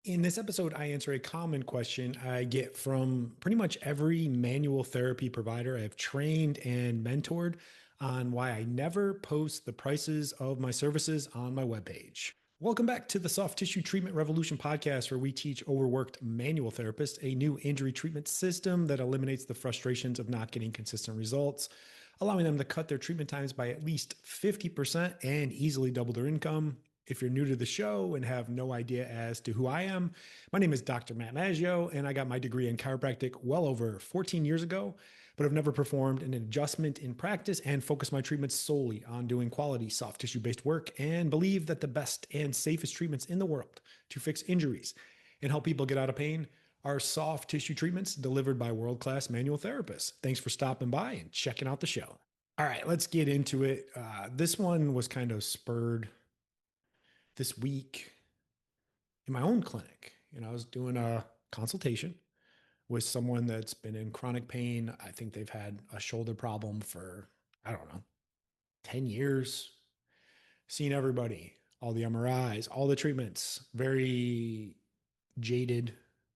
In this episode, I answer a common question I get from pretty much every manual therapy provider I've trained and mentored on why I never post the prices of my services on my webpage. Welcome back to the Soft Tissue Treatment Revolution podcast, where we teach overworked manual therapists a new injury treatment system that eliminates the frustrations of not getting consistent results, allowing them to cut their treatment times by at least 50% and easily double their income. If you're new to the show and have no idea as to who I am, my name is Dr. Matt Maggio, and I got my degree in chiropractic well over 14 years ago, but I've never performed an adjustment in practice and focused my treatments solely on doing quality soft tissue based work and believe that the best and safest treatments in the world to fix injuries and help people get out of pain are soft tissue treatments delivered by world class manual therapists. Thanks for stopping by and checking out the show. All right, let's get into it. This one was kind of spurred this week in my own clinic. I was doing a consultation with someone that's been in chronic pain. I think they've had a shoulder problem for, I don't know, 10 years, seen everybody, all the MRIs, all the treatments, very jaded,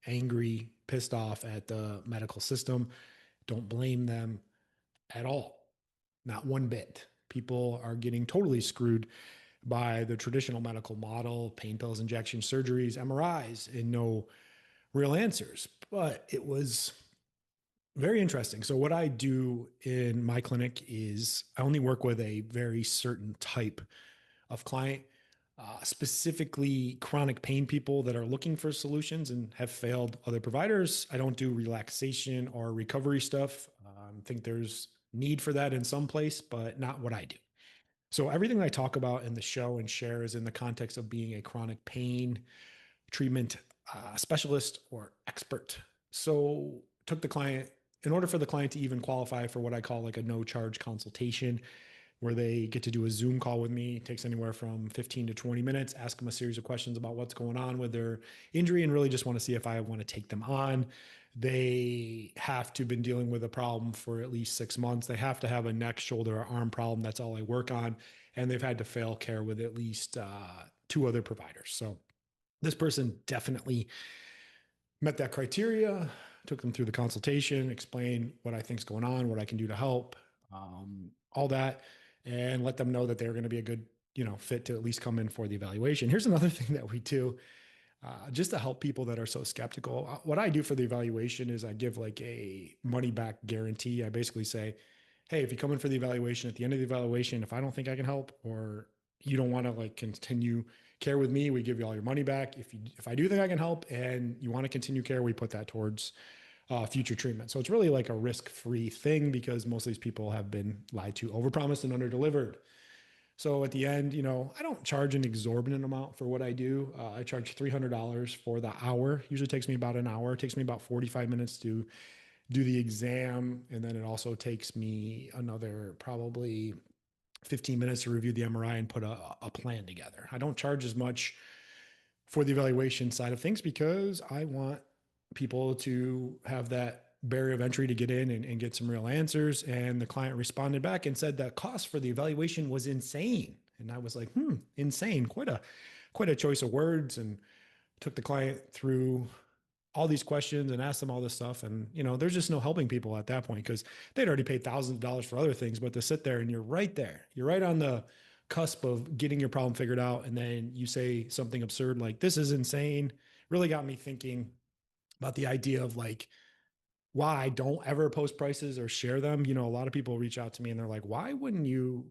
angry, pissed off at the medical system. Don't blame them at all. Not one bit. People are getting totally screwed by the traditional medical model, pain pills, injections, surgeries, MRIs, and no real answers. But it was very interesting. So, what I do in my clinic is I only work with a very certain type of client, specifically chronic pain people that are looking for solutions and have failed other providers. I don't do relaxation or recovery stuff. I think there's need for that in some place, but not what I do. So everything I talk about in the show and share is in the context of being a chronic pain treatment specialist or expert. So took the client in order for the client to even qualify for what I call like a no charge consultation, where they get to do a Zoom call with me. It takes anywhere from 15 to 20 minutes, ask them a series of questions about what's going on with their injury and really just want to see if I want to take them on. They have to have been dealing with a problem for at least 6 months. They have to have a neck, shoulder, or arm problem. That's all I work on. And they've had to fail care with at least two other providers. So this person definitely met that criteria, took them through the consultation, explained what I think's going on, what I can do to help, all that, and let them know that they're going to be a good, fit to at least come in for the evaluation. Here's another thing that we do, just to help people that are so skeptical. What I do for the evaluation is I give like a money back guarantee. I basically say, hey, if you come in for the evaluation, at the end of the evaluation, if I don't think I can help or you don't want to like continue care with me, we give you all your money back. If I do think I can help and you want to continue care, we put that towards future treatment. So it's really like a risk-free thing because most of these people have been lied to, overpromised and underdelivered. So at the end, I don't charge an exorbitant amount for what I do. I charge $300 for the hour. Usually takes me about an hour. It takes me about 45 minutes to do the exam. And then it also takes me another probably 15 minutes to review the MRI and put a plan together. I don't charge as much for the evaluation side of things because I want people to have that barrier of entry to get in and get some real answers. And the client responded back and said that cost for the evaluation was insane. And I was like, insane, quite a choice of words, and took the client through all these questions and asked them all this stuff. And, there's just no helping people at that point because they'd already paid thousands of dollars for other things, but to sit there and you're right there, you're right on the cusp of getting your problem figured out. And then you say something absurd like, this is insane, really got me thinking about the idea of like, why I don't ever post prices or share them. A lot of people reach out to me and they're like, why wouldn't you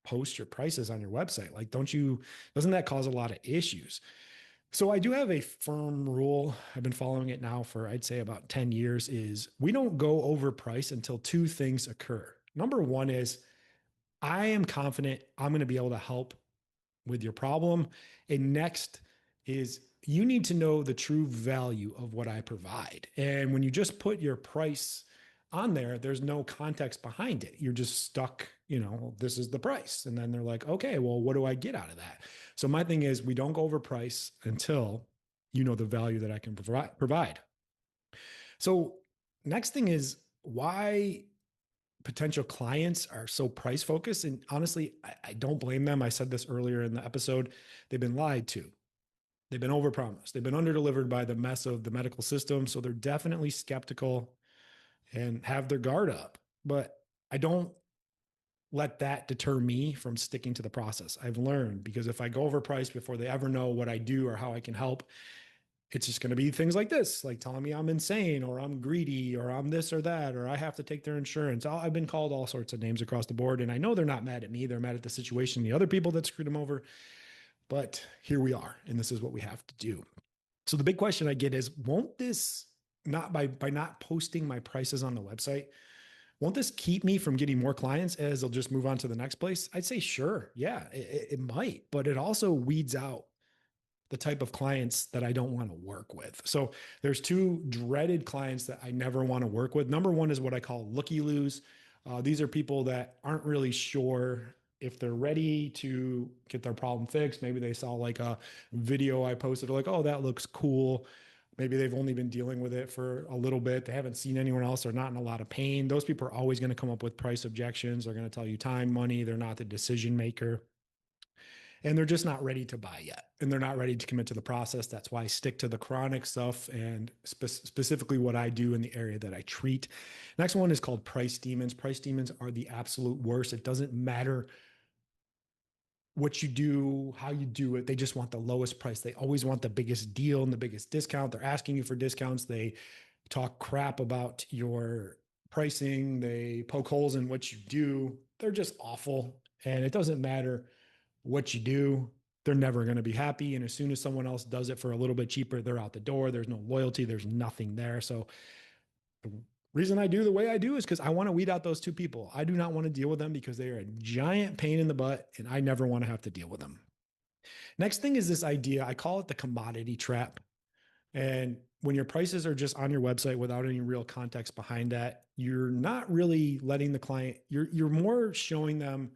post your prices on your website? Like, doesn't that cause a lot of issues? So I do have a firm rule. I've been following it now for, I'd say, about 10 years, is we don't go over price until two things occur. Number one is I am confident I'm going to be able to help with your problem. And next is you need to know the true value of what I provide. And when you just put your price on there, there's no context behind it. You're just stuck, this is the price. And then they're like, okay, well, what do I get out of that? So my thing is we don't go over price until you know the value that I can provide. So next thing is why potential clients are so price focused. And honestly, I don't blame them. I said this earlier in the episode. They've been lied to. They've been overpromised. They've been underdelivered by the mess of the medical system. So they're definitely skeptical and have their guard up. But I don't let that deter me from sticking to the process. I've learned because if I go overpriced before they ever know what I do or how I can help, it's just going to be things like this, like telling me I'm insane or I'm greedy or I'm this or that, or I have to take their insurance. I've been called all sorts of names across the board. And I know they're not mad at me. They're mad at the situation, the other people that screwed them over. But here we are. And this is what we have to do. So the big question I get is, won't this not by not posting my prices on the website, won't this keep me from getting more clients as they'll just move on to the next place? I'd say, sure. Yeah, it might, but it also weeds out the type of clients that I don't want to work with. So there's two dreaded clients that I never want to work with. Number one is what I call looky-loos. These are people that aren't really sure if they're ready to get their problem fixed. Maybe they saw like a video I posted, like, oh, that looks cool. Maybe they've only been dealing with it for a little bit. They haven't seen anyone else. They're not in a lot of pain. Those people are always going to come up with price objections. They're going to tell you time, money. They're not the decision maker, and they're just not ready to buy yet, and they're not ready to commit to the process. That's why I stick to the chronic stuff and specifically what I do in the area that I treat. Next one is called price demons. Price demons are the absolute worst. It doesn't matter what you do, how you do it. They just want the lowest price. They always want the biggest deal and the biggest discount. They're asking you for discounts. They talk crap about your pricing. They poke holes in what you do. They're just awful. And it doesn't matter what you do, they're never going to be happy. And as soon as someone else does it for a little bit cheaper, they're out the door. There's no loyalty. There's nothing there. So the reason I do the way I do is because I want to weed out those two people. I do not want to deal with them because they are a giant pain in the butt, and I never want to have to deal with them. Next thing is this idea. I call it the commodity trap. And when your prices are just on your website without any real context behind that, you're not really letting the client, you're more showing them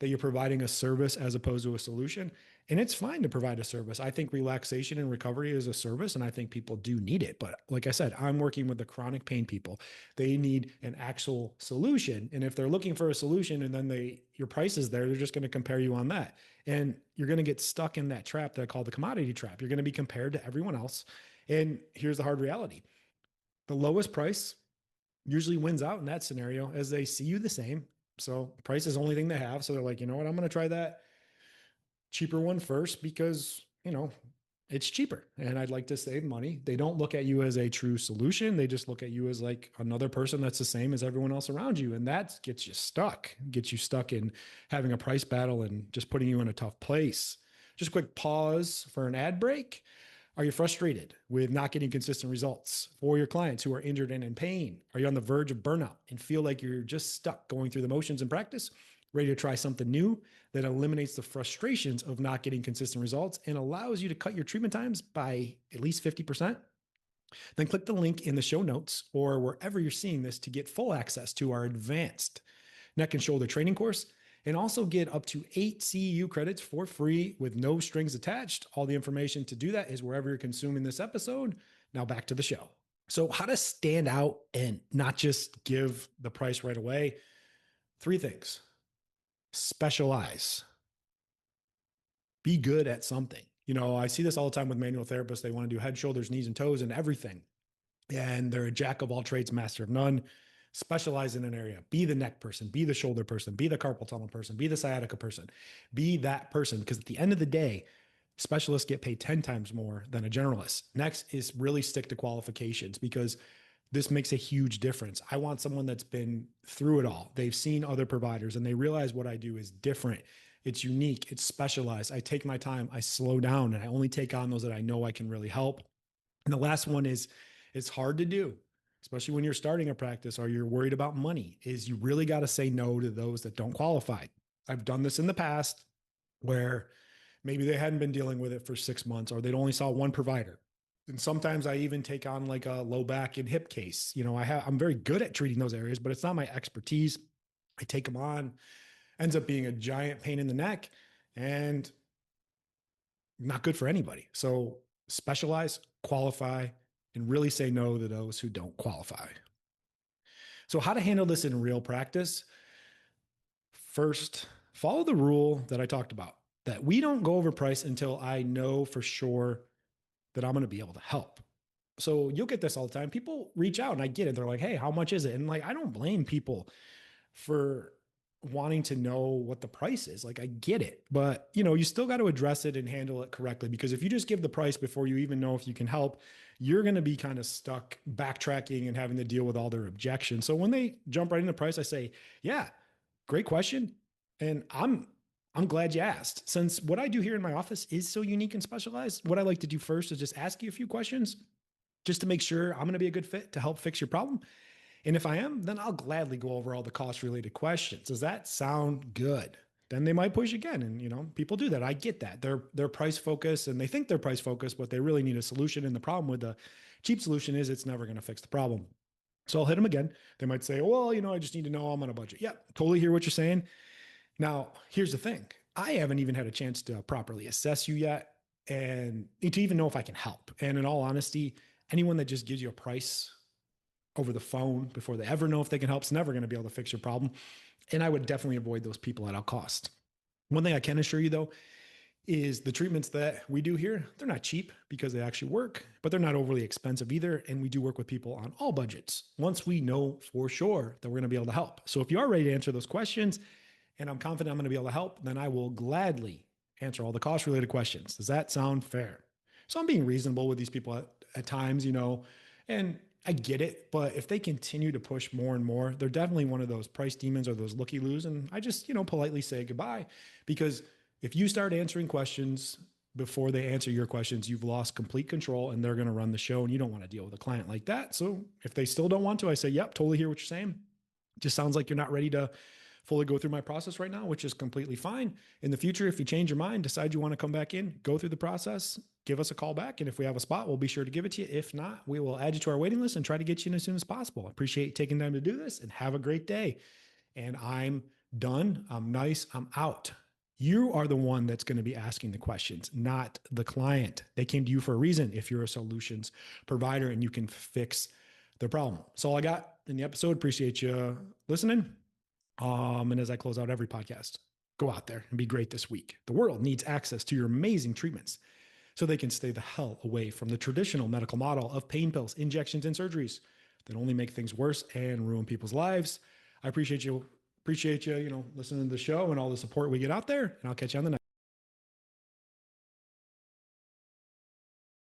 that you're providing a service as opposed to a solution. And it's fine to provide a service. I think relaxation and recovery is a service, and I think people do need it. But like I said, I'm working with the chronic pain people. They need an actual solution. And if they're looking for a solution and then your price is there, they're just going to compare you on that. And you're going to get stuck in that trap that I call the commodity trap. You're going to be compared to everyone else. And here's the hard reality. The lowest price usually wins out in that scenario as they see you the same. So price is the only thing they have. So they're like, you know what, I'm going to try that cheaper one first because, it's cheaper and I'd like to save money. They don't look at you as a true solution. They just look at you as like another person that's the same as everyone else around you. And that gets you stuck in having a price battle and just putting you in a tough place. Just a quick pause for an ad break. Are you frustrated with not getting consistent results for your clients who are injured and in pain? Are you on the verge of burnout and feel like you're just stuck going through the motions in practice? Ready to try something new that eliminates the frustrations of not getting consistent results and allows you to cut your treatment times by at least 50%? Then click the link in the show notes or wherever you're seeing this to get full access to our advanced neck and shoulder training course, and also get up to 8 CEU credits for free with no strings attached. All the information to do that is wherever you're consuming this episode. Now back to the show. So how to stand out and not just give the price right away. 3 things. Specialize. Be good at something. I see this all the time with manual therapists. They want to do head, shoulders, knees, and toes and everything. And they're a jack of all trades, master of none. Specialize in an area. Be the neck person, be the shoulder person, be the carpal tunnel person, be the sciatica person, be that person. Because at the end of the day, specialists get paid 10 times more than a generalist. Next is really stick to qualifications because this makes a huge difference. I want someone that's been through it all. They've seen other providers and they realize what I do is different. It's unique. It's specialized. I take my time. I slow down and I only take on those that I know I can really help. And the last one is it's hard to do, especially when you're starting a practice or you're worried about money, is you really got to say no to those that don't qualify. I've done this in the past where maybe they hadn't been dealing with it for 6 months or they'd only saw one provider. And sometimes I even take on like a low back and hip case. I'm very good at treating those areas, but it's not my expertise. I take them on, ends up being a giant pain in the neck and not good for anybody. So specialize, qualify, and really say no to those who don't qualify. So how to handle this in real practice? First, follow the rule that I talked about, that we don't go over price until I know for sure that I'm going to be able to help. So you'll get this all the time. People reach out and I get it. They're like, hey, how much is it? And like, I don't blame people for wanting to know what the price is. Like, I get it, but you still got to address it and handle it correctly, because if you just give the price before you even know if you can help, you're going to be kind of stuck backtracking and having to deal with all their objections. So when they jump right into price, I say, yeah, great question. And I'm glad you asked. Since what I do here in my office is so unique and specialized, what I like to do first is just ask you a few questions just to make sure I'm going to be a good fit to help fix your problem. And if I am, then I'll gladly go over all the cost related questions. Does that sound good? Then they might push again. And people do that. I get that. They're price focused and they think they're price focused, but they really need a solution. And the problem with the cheap solution is it's never going to fix the problem. So I'll hit them again. They might say, well, I just need to know I'm on a budget. Yeah, totally hear what you're saying. Now, here's the thing. I haven't even had a chance to properly assess you yet and to even know if I can help. And in all honesty, anyone that just gives you a price over the phone before they ever know if they can help is never going to be able to fix your problem. And I would definitely avoid those people at all cost. One thing I can assure you, though, is the treatments that we do here, they're not cheap because they actually work, but they're not overly expensive either. And we do work with people on all budgets once we know for sure that we're going to be able to help. So if you are ready to answer those questions, and I'm confident I'm going to be able to help, then I will gladly answer all the cost related questions. Does that sound fair? So I'm being reasonable with these people at times, and I get it. But if they continue to push more and more, they're definitely one of those price demons or those looky loos. And I just, politely say goodbye, because if you start answering questions before they answer your questions, you've lost complete control and they're going to run the show, and you don't want to deal with a client like that. So if they still don't want to, I say, yep, totally hear what you're saying. Just sounds like you're not ready to fully go through my process right now, which is completely fine. In the future, if you change your mind, decide you want to come back in, go through the process, give us a call back. And if we have a spot, we'll be sure to give it to you. If not, we will add you to our waiting list and try to get you in as soon as possible. I appreciate you taking time to do this, and have a great day. And I'm done. I'm nice. I'm out. You are the one that's going to be asking the questions, not the client. They came to you for a reason if you're a solutions provider and you can fix their problem. That's all I got in the episode. Appreciate you listening. And as I close out every podcast, go out there and be great this week. The world needs access to your amazing treatments so they can stay the hell away from the traditional medical model of pain pills, injections, and surgeries that only make things worse and ruin people's lives. I appreciate you, listening to the show and all the support we get out there. And I'll catch you on the next.